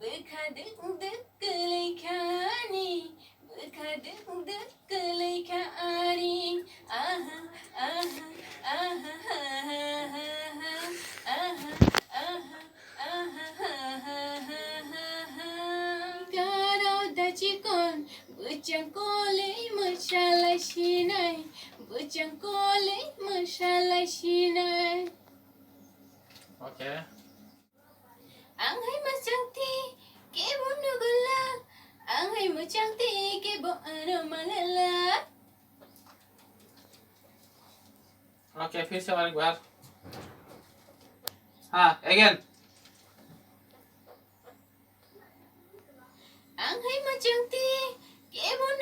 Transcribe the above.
bwkha kalai khani bwkha kalai khani aha aha aha aha Kalau dacikon bercangkolai masalah sinai bercangkolai masalah sinai Okay. Ang hay macangti ke bono gula ang hay macangti ke bono malala Okay, फिर से एक बार. हाँ, again. ang hay macangti ke bono